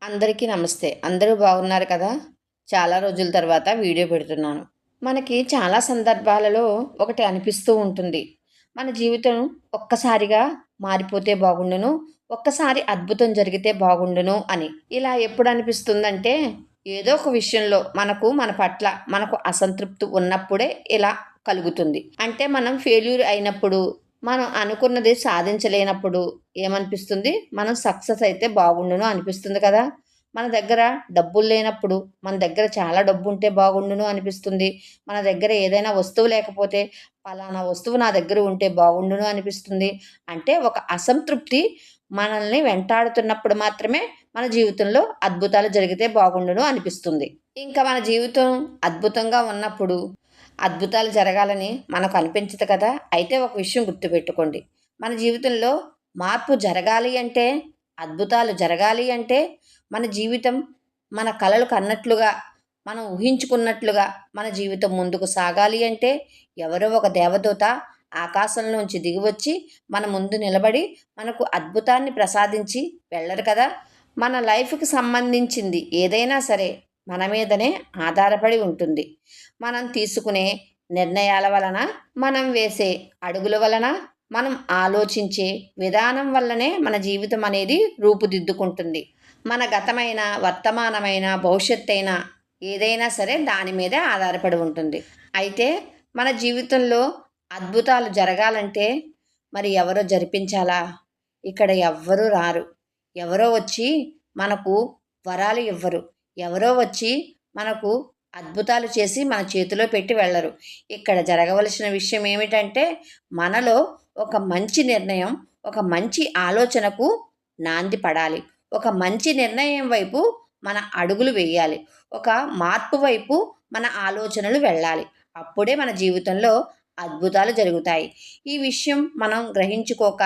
అందరికీ నమస్తే. అందరూ బాగున్నారు కదా! చాలా రోజుల తర్వాత వీడియో పెడుతున్నాను. మనకి చాలా సందర్భాలలో ఒకటి అనిపిస్తూ ఉంటుంది. మన జీవితం ఒక్కసారిగా మారిపోతే బాగుండును, ఒక్కసారి అద్భుతం జరిగితే బాగుండును అని. ఇలా ఎప్పుడు అనిపిస్తుందంటే, ఏదో ఒక విషయంలో మన పట్ల మనకు అసంతృప్తి ఉన్నప్పుడే ఇలా కలుగుతుంది. అంటే మనం ఫెయిల్యూర్ అయినప్పుడు, మనం అనుకున్నది సాధించలేనప్పుడు ఏమనిపిస్తుంది? మనం సక్సెస్ అయితే బాగుండును అనిపిస్తుంది కదా! మన దగ్గర డబ్బులు లేనప్పుడు, మన దగ్గర చాలా డబ్బుంటే బాగుండును అనిపిస్తుంది. మన దగ్గర ఏదైనా వస్తువు లేకపోతే, పలానా వస్తువు నా దగ్గర ఉంటే బాగుండును అనిపిస్తుంది. అంటే ఒక అసంతృప్తి మనల్ని వెంటాడుతున్నప్పుడు మాత్రమే మన జీవితంలో అద్భుతాలు జరిగితే బాగుండును అనిపిస్తుంది. ఇంకా మన జీవితం అద్భుతంగా ఉన్నప్పుడు అద్భుతాలు జరగాలని మనకు అనిపించదు కదా! అయితే ఒక విషయం గుర్తుపెట్టుకోండి. మన జీవితంలో మార్పు జరగాలి అంటే, అద్భుతాలు జరగాలి అంటే, మన జీవితం మన కలలు కన్నట్లుగా, మనం ఊహించుకున్నట్లుగా మన జీవితం ముందుకు సాగాలి అంటే, ఎవరో ఒక దేవదూత ఆకాశంలోంచి దిగివచ్చి, మన ముందు నిలబడి, మనకు అద్భుతాన్ని ప్రసాదించి వెళ్ళరు కదా! మన లైఫ్‌కి సంబంధించింది ఏదైనా సరే, మన మీదనే ఆధారపడి ఉంటుంది. మనం తీసుకునే నిర్ణయాల వలన, మనం వేసే అడుగుల వలన, మనం ఆలోచించే విధానం వల్లనే మన జీవితం అనేది రూపుదిద్దుకుంటుంది. మన గతమైన, వర్తమానమైన, భవిష్యత్తయిన ఏదైనా సరే దాని మీదే ఆధారపడి ఉంటుంది. అయితే మన జీవితంలో అద్భుతాలు జరగాలంటే మరి ఎవరో జరిపించాలా? ఇక్కడ ఎవ్వరూ రారు. ఎవరో వచ్చి మనకు వరాలు ఇవ్వరు. ఎవరో వచ్చి మనకు అద్భుతాలు చేసి మన చేతిలో పెట్టి వెళ్ళరు. ఇక్కడ జరగవలసిన విషయం ఏమిటంటే, మనలో ఒక మంచి నిర్ణయం, ఒక మంచి ఆలోచనకు నాంది పడాలి. ఒక మంచి నిర్ణయం వైపు మన అడుగులు వేయాలి. ఒక మార్పు వైపు మన ఆలోచనలు వెళ్ళాలి. అప్పుడే మన జీవితంలో అద్భుతాలు జరుగుతాయి. ఈ విషయం మనం గ్రహించుకోక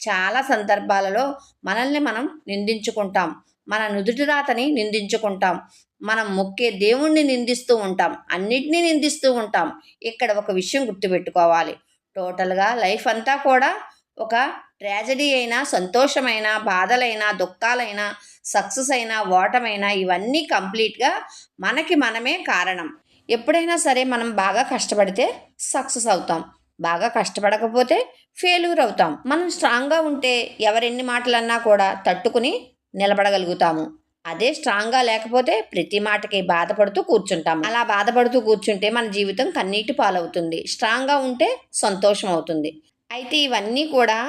చాలా సందర్భాలలో మనల్ని మనం నిందించుకుంటాం. మన నుదుటి రాతని నిందించుకుంటాం. మనం మొక్కే దేవుణ్ణి నిందిస్తూ ఉంటాం. అన్నిటినీ నిందిస్తూ ఉంటాం. ఇక్కడ ఒక విషయం గుర్తుపెట్టుకోవాలి. టోటల్‌గా లైఫ్ అంతా కూడా ఒక ట్రాజెడీ అయినా, సంతోషమైనా, బాధలైనా, దుఃఖాలైనా, సక్సెస్ అయినా, ఓటమైనా ఇవన్నీ కంప్లీట్‌గా మనకి మనమే కారణం. ఎప్పుడైనా సరే మనం బాగా కష్టపడితే సక్సెస్ అవుతాం. బాగా కష్టపడకపోతే ఫెయిల్యూర్ అవుతాం. మనం స్ట్రాంగ్‌గా ఉంటే ఎవరెన్ని మాటలన్నా కూడా తట్టుకుని నిలబడగలుగుతాము. అదే స్ట్రాంగ్‌గా లేకపోతే ప్రతి మాటకి బాధపడుతూ కూర్చుంటాము. అలా బాధపడుతూ కూర్చుంటే మన జీవితం కన్నీటి పాలవుతుంది. స్ట్రాంగ్‌గా ఉంటే సంతోషం అవుతుంది. అయితే ఇవన్నీ కూడా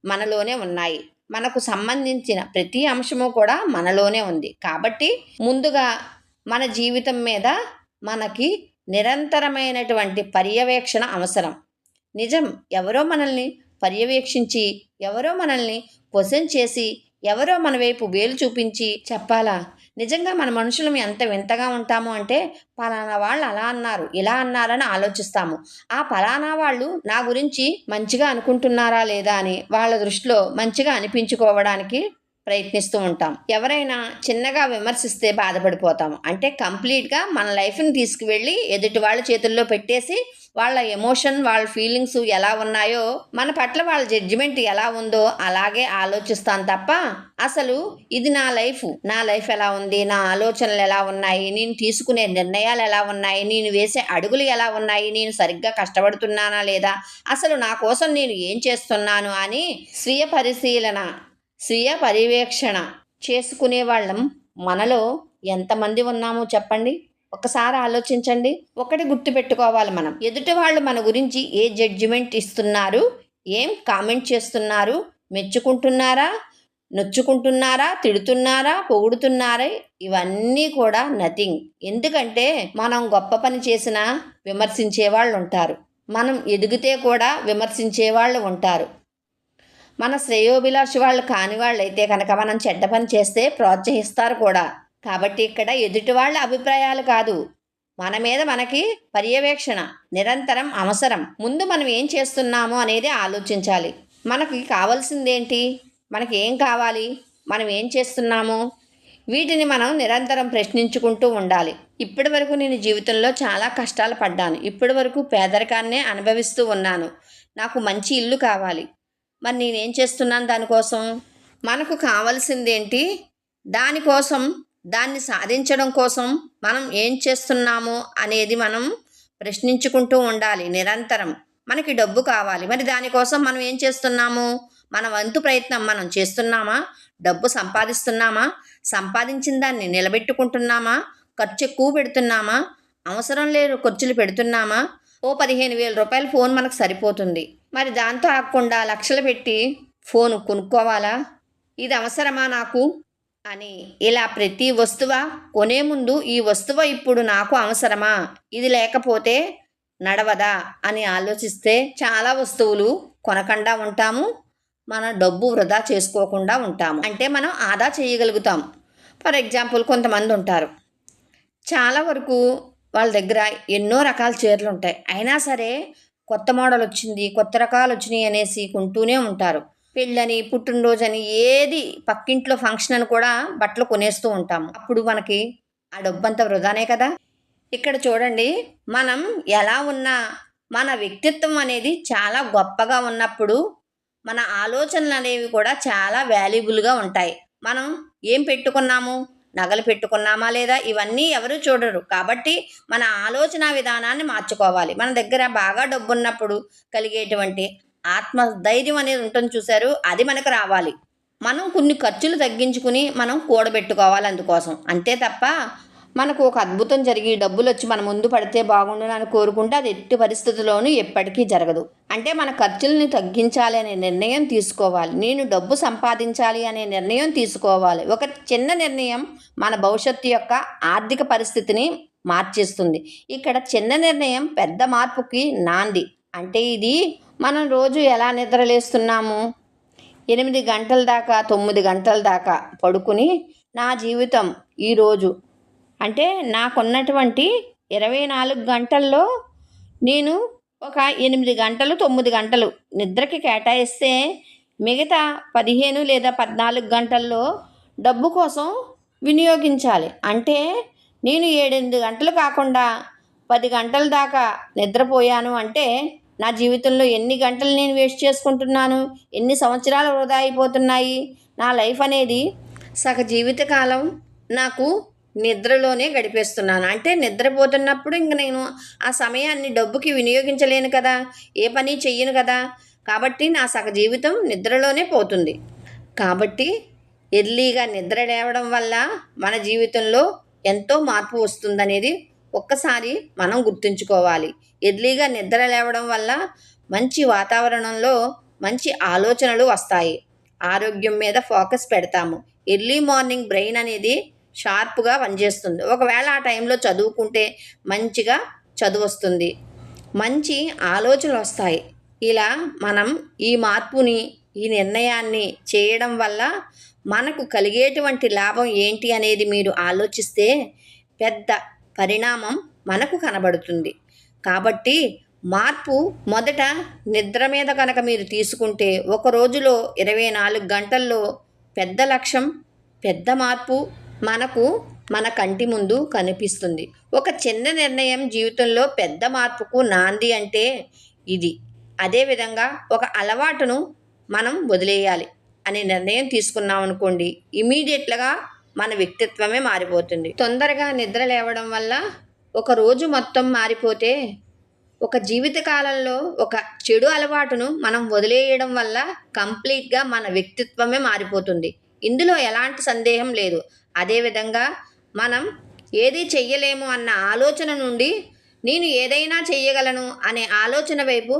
మనలోనే ఉన్నాయి. మనకు సంబంధించిన ప్రతి అంశము కూడా మనలోనే ఉంది. కాబట్టి ముందుగా మన జీవితం మీద మనకి నిరంతరమైనటువంటి పర్యవేక్షణ అవసరం. నిజం. ఎవరో మనల్ని పర్యవేక్షించి, ఎవరో మనల్ని క్వెషన్ చేసి, ఎవరో మన వైపు వేలు చూపించి చెప్పాలా? నిజంగా మన మనుషులం ఎంత వింతగా ఉంటాము అంటే, పలానా వాళ్ళు అలా అన్నారు, ఇలా అన్నారని ఆలోచిస్తాము. ఆ పలానా వాళ్ళు నా గురించి మంచిగా అనుకుంటున్నారా లేదా అని వాళ్ళ దృష్టిలో మంచిగా అనిపించుకోవడానికి ప్రయత్నిస్తూ ఉంటాం. ఎవరైనా చిన్నగా విమర్శిస్తే బాధపడిపోతాము. అంటే కంప్లీట్‌గా మన లైఫ్‌ని తీసుకువెళ్ళి ఎదుటి వాళ్ళ చేతుల్లో పెట్టేసి వాళ్ళ ఎమోషన్, వాళ్ళ ఫీలింగ్స్ ఎలా ఉన్నాయో, మన పట్ల వాళ్ళ జడ్జిమెంట్ ఎలా ఉందో అలాగే ఆలోచిస్తాను తప్ప, అసలు ఇది నా లైఫ్. నా లైఫ్ ఎలా ఉంది? నా ఆలోచనలు ఎలా ఉన్నాయి? నేను తీసుకునే నిర్ణయాలు ఎలా ఉన్నాయి? నేను వేసే అడుగులు ఎలా ఉన్నాయి? నేను సరిగ్గా కష్టపడుతున్నానా లేదా? అసలు నా కోసం నేను ఏం చేస్తున్నాను అని స్వీయ పరిశీలన, స్వీయ పర్యవేక్షణ చేసుకునే వాళ్ళం మనలో ఎంతమంది ఉన్నామో చెప్పండి? ఒక్కసారి ఆలోచించండి. ఒకటి గుర్తుపెట్టుకోవాలి మనం. ఎదుటి వాళ్ళు మన గురించి ఏ జడ్జిమెంట్ ఇస్తున్నారు? ఏం కామెంట్ చేస్తున్నారు? మెచ్చుకుంటున్నారా? నొచ్చుకుంటున్నారా? తిడుతున్నారా? పొగుడుతున్నారా? ఇవన్నీ కూడా నథింగ్. ఎందుకంటే మనం గొప్ప పని చేసినా విమర్శించే వాళ్ళుంటారు. మనం ఎదిగితే కూడా విమర్శించే వాళ్ళు ఉంటారు. మన శ్రేయోభిలాషి వాళ్ళు కాని వాళ్ళైతే కనుక మనం చెడ్డ పని చేస్తే ప్రోత్సహిస్తారు కూడా. కాబట్టి ఇక్కడ ఎదుటి వాళ్ళ అభిప్రాయాలు కాదు. మన మీద మనకి పర్యవేక్షణ నిరంతరం అవసరం. ముందు మనం ఏం చేస్తున్నాము అనేది ఆలోచించాలి. మనకి కావాల్సిందేంటి? మనకి ఏం కావాలి? మనం ఏం చేస్తున్నాము? వీటిని మనం నిరంతరం ప్రశ్నించుకుంటూ ఉండాలి. ఇప్పటి వరకు నేను జీవితంలో చాలా కష్టాలు పడ్డాను. ఇప్పటి వరకు పేదరికాన్నే అనుభవిస్తూ ఉన్నాను. నాకు మంచి ఇల్లు కావాలి. మరి నేనేం చేస్తున్నాను దానికోసం? మనకు కావాల్సిందేంటి? దానికోసం దాన్ని సాధించడం కోసం మనం ఏం చేస్తున్నాము అనేది మనం ప్రశ్నించుకుంటూ ఉండాలి నిరంతరం. మనకి డబ్బు కావాలి. మరి దానికోసం మనం ఏం చేస్తున్నాము? మన వంతు ప్రయత్నం మనం చేస్తున్నామా? డబ్బు సంపాదిస్తున్నామా? సంపాదించిన దాన్ని నిలబెట్టుకుంటున్నామా? ఖర్చు ఎక్కువ పెడుతున్నామా? అవసరం లేని ఖర్చులు పెడుతున్నామా? ఓ 15,000 ఫోన్ మనకు సరిపోతుంది. మరి దాంతో ఆగకుండా లక్షలు పెట్టి ఫోను కొనుక్కోవాలా? ఇది అవసరమా నాకు? అని ఇలా ప్రతి వస్తువు కొనే ముందు ఈ వస్తువు ఇప్పుడు నాకు అవసరమా? ఇది లేకపోతే నడవదా అని ఆలోచిస్తే చాలా వస్తువులు కొనకుండా ఉంటాము. మన డబ్బు వృధా చేసుకోకుండా ఉంటాము. అంటే మనం ఆదా చేయగలుగుతాం. ఫర్ ఎగ్జాంపుల్ కొంతమంది ఉంటారు. చాలా వరకు వాళ్ళ దగ్గర ఎన్నో రకాల చీరలు ఉంటాయి. అయినా సరే కొత్త మోడల్ వచ్చింది, కొత్త రకాలు వచ్చినాయి అనేసి కొంటూనే ఉంటారు. పెళ్ళని, పుట్టినరోజని ఏది పక్కింట్లో ఫంక్షన్ అని కూడా బట్టలు కొనేస్తూ ఉంటాము. అప్పుడు మనకి ఆ డబ్బంతా వృధానే కదా. ఇక్కడ చూడండి, మనం ఎలా ఉన్నా మన వ్యక్తిత్వం అనేది చాలా గొప్పగా ఉన్నప్పుడు మన ఆలోచనలు అనేవి కూడా చాలా వాల్యుబుల్గా ఉంటాయి. మనం ఏం పెట్టుకున్నాము, నగలు పెట్టుకున్నామా లేదా ఇవన్నీ ఎవరు చూడరు. కాబట్టి మన ఆలోచన విధానాన్ని మార్చుకోవాలి. మన దగ్గర బాగా డబ్బు ఉన్నప్పుడు కలిగేటువంటి ఆత్మధైర్యం అనేది ఉంటుంది చూశారు, అది మనకు రావాలి. మనం కొన్ని ఖర్చులు తగ్గించుకుని మనం కూడబెట్టుకోవాలి అందుకోసం. అంతే తప్ప మనకు ఒక అద్భుతం జరిగి డబ్బులు వచ్చి మన ముందు పడితే బాగుండును అని కోరుకుంటే అది ఎట్టి పరిస్థితుల్లోనూ ఎప్పటికీ జరగదు. అంటే మన ఖర్చుల్ని తగ్గించాలి అనే నిర్ణయం తీసుకోవాలి. నేను డబ్బు సంపాదించాలి అనే నిర్ణయం తీసుకోవాలి. ఒక చిన్న నిర్ణయం మన భవిష్యత్తు యొక్క ఆర్థిక పరిస్థితిని మార్చేస్తుంది. ఇక్కడ చిన్న నిర్ణయం పెద్ద మార్పుకి నాంది. అంటే ఇది మనం రోజు ఎలా నిద్రలేస్తున్నాము, 8 గంటల దాకా 9 గంటల దాకా పడుకుని నా జీవితం ఈరోజు అంటే నాకున్నటువంటి 24 గంటల్లో నేను ఒక 8 గంటలు 9 గంటలు నిద్రకి కేటాయిస్తే మిగతా 15 లేదా 14 గంటల్లో డబ్బు కోసం వినియోగించాలి. అంటే నేను 7-8 గంటలు కాకుండా 10 గంటల దాకా నిద్రపోయాను అంటే నా జీవితంలో ఎన్ని గంటలు నేను వేస్ట్ చేసుకుంటున్నాను, ఎన్ని సంవత్సరాలు వృధా అయిపోతున్నాయి. నా లైఫ్ అనేది సగ జీవితకాలం నాకు నిద్రలోనే గడిపేస్తున్నాను. అంటే నిద్రపోతున్నప్పుడు ఇంక నేను ఆ సమయాన్ని డబ్బుకి వినియోగించలేను కదా, ఏ పని చెయ్యను కదా. కాబట్టి నా సగ జీవితం నిద్రలోనే పోతుంది. కాబట్టి ఎర్లీగా నిద్ర లేవడం వల్ల మన జీవితంలో ఎంతో మార్పు వస్తుందనేది ఒక్కసారి మనం గుర్తుంచుకోవాలి. ఎర్లీగా నిద్ర లేవడం వల్ల మంచి వాతావరణంలో మంచి ఆలోచనలు వస్తాయి. ఆరోగ్యం మీద ఫోకస్ పెడతాము. ఎర్లీ మార్నింగ్ బ్రెయిన్ అనేది షార్ప్గా పనిచేస్తుంది. ఒకవేళ ఆ టైంలో చదువుకుంటే మంచిగా చదువు వస్తుంది, మంచి ఆలోచనలు వస్తాయి. ఇలా మనం ఈ మార్పుని, ఈ నిర్ణయాన్ని చేయడం వల్ల మనకు కలిగేటువంటి లాభం ఏంటి అనేది మీరు ఆలోచిస్తే పెద్ద పరిణామం మనకు కనబడుతుంది. కాబట్టి మార్పు మొదట నిద్ర మీద కనుక మీరు తీసుకుంటే ఒక రోజులో 24 గంటల్లో పెద్ద లక్ష్యం, పెద్ద మార్పు మనకు మన కంటి ముందు కనిపిస్తుంది. ఒక చిన్న నిర్ణయం జీవితంలో పెద్ద మార్పుకు నాంది అంటే ఇది. అదేవిధంగా ఒక అలవాటును మనం వదిలేయాలి అనే నిర్ణయం తీసుకున్నాం అనుకోండి, ఇమీడియట్గా మన వ్యక్తిత్వమే మారిపోతుంది. తొందరగా నిద్ర లేవడం వల్ల ఒక రోజు మొత్తం మారిపోతే ఒక జీవితకాలంలో ఒక చెడు అలవాటును మనం వదిలేయడం వల్ల కంప్లీట్గా మన వ్యక్తిత్వమే మారిపోతుంది. ఇందులో ఎలాంటి సందేహం లేదు. అదేవిధంగా మనం ఏది చెయ్యలేము అన్న ఆలోచన నుండి నేను ఏదైనా చెయ్యగలను అనే ఆలోచన వైపు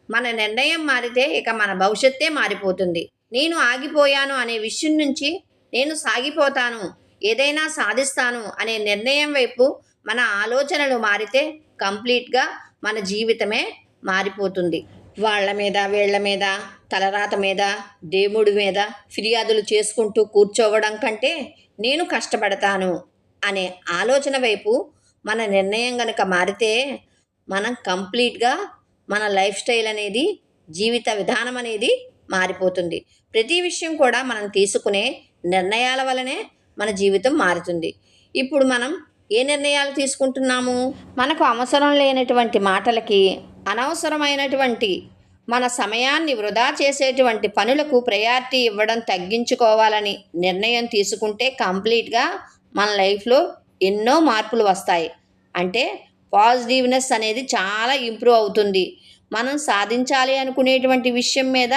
మన నిర్ణయం మారితే ఇక మన భవిష్యత్తే మారిపోతుంది. నేను ఆగిపోయాను అనే విషయం నుంచి నేను సాగిపోతాను, ఏదైనా సాధిస్తాను అనే నిర్ణయం వైపు మన ఆలోచనలు మారితే కంప్లీట్గా మన జీవితమే మారిపోతుంది. వాళ్ళ మీద, వీళ్ళ మీద, తలరాత మీద, దేవుడి మీద ఫిర్యాదులు చేసుకుంటూ కూర్చోవడం కంటే నేను కష్టపడతాను అనే ఆలోచన వైపు మన నిర్ణయం కనుక మారితే మనం కంప్లీట్గా మన లైఫ్ స్టైల్ అనేది, జీవిత విధానం అనేది మారిపోతుంది. ప్రతి విషయం కూడా మనం తీసుకునే నిర్ణయాల వలనే మన జీవితం మారుతుంది. ఇప్పుడు మనం ఏ నిర్ణయాలు తీసుకుంటున్నాము? మనకు అవసరం లేనటువంటి మాటలకి, అనవసరమైనటువంటి మన సమయాన్ని వృధా చేసేటువంటి పనులకు ప్రయారిటీ ఇవ్వడం తగ్గించుకోవాలని నిర్ణయం తీసుకుంటే కంప్లీట్గా మన లైఫ్లో ఎన్నో మార్పులు వస్తాయి. అంటే పాజిటివ్నెస్ అనేది చాలా ఇంప్రూవ్ అవుతుంది. మనం సాధించాలి అనుకునేటువంటి విషయం మీద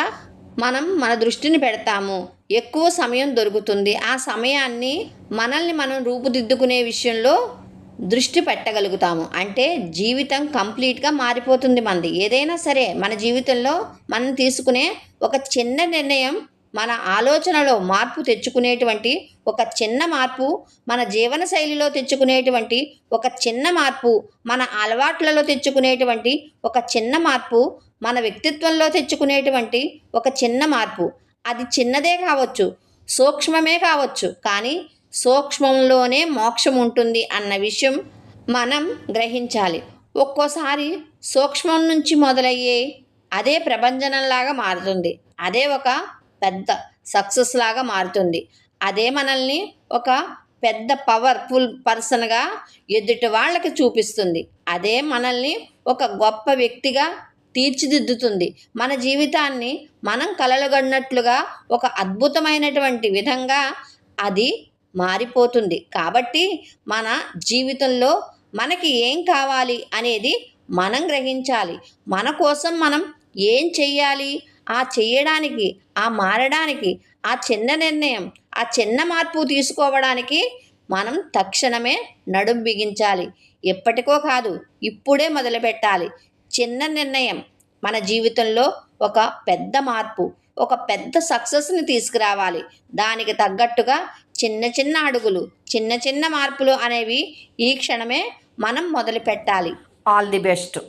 మన దృష్టిని పెడతాము. ఎక్కువ సమయం దొరుకుతుంది. ఆ సమయాన్ని మనల్ని మనం రూపుదిద్దుకునే విషయంలో దృష్టి పెట్టగలుగుతాము. అంటే జీవితం కంప్లీట్గా మారిపోతుంది మనది. ఏదైనా సరే మన జీవితంలో మనం తీసుకునే ఒక చిన్న నిర్ణయం మన ఆలోచనలో మార్పు తెచ్చుకునేటువంటి ఒక చిన్న మార్పు, మన జీవన శైలిలో తెచ్చుకునేటువంటి ఒక చిన్న మార్పు, మన అలవాట్లలో తెచ్చుకునేటువంటి ఒక చిన్న మార్పు, మన వ్యక్తిత్వంలో తెచ్చుకునేటువంటి ఒక చిన్న మార్పు. అది చిన్నదే కావచ్చు, సూక్ష్మమే కావచ్చు, కానీ సూక్ష్మంలోనే మోక్షం ఉంటుంది అన్న విషయం మనం గ్రహించాలి. ఒక్కోసారి సూక్ష్మం నుంచి మొదలయ్యే అదే ప్రభంజనంలాగా మారుతుంది. అదే ఒక పెద్ద సక్సెస్ లాగా మారుతుంది. అదే మనల్ని ఒక పెద్ద పవర్ఫుల్ పర్సన్గా ఎదుటి వాళ్ళకి చూపిస్తుంది. అదే మనల్ని ఒక గొప్ప వ్యక్తిగా తీర్చిదిద్దుతుంది. మన జీవితాన్ని మనం కలలుగన్నట్లుగా ఒక అద్భుతమైనటువంటి విధంగా అది మారిపోతుంది. కాబట్టి మన జీవితంలో మనకి ఏం కావాలి అనేది మనం గ్రహించాలి. మన కోసం మనం ఏం చెయ్యాలి, ఆ చెయ్యడానికి, ఆ మారడానికి, ఆ చిన్న నిర్ణయం, ఆ చిన్న మార్పు తీసుకోవడానికి మనం తక్షణమే నడుం బిగించాలి. ఎప్పటికో కాదు, ఇప్పుడే మొదలుపెట్టాలి. చిన్న నిర్ణయం మన జీవితంలో ఒక పెద్ద మార్పు, ఒక పెద్ద సక్సెస్ని తీసుకురావాలి. దానికి తగ్గట్టుగా చిన్న చిన్న అడుగులు, చిన్న చిన్న మార్పులు అనేవి ఈ క్షణమే మనం మొదలు పెట్టాలి. All the best.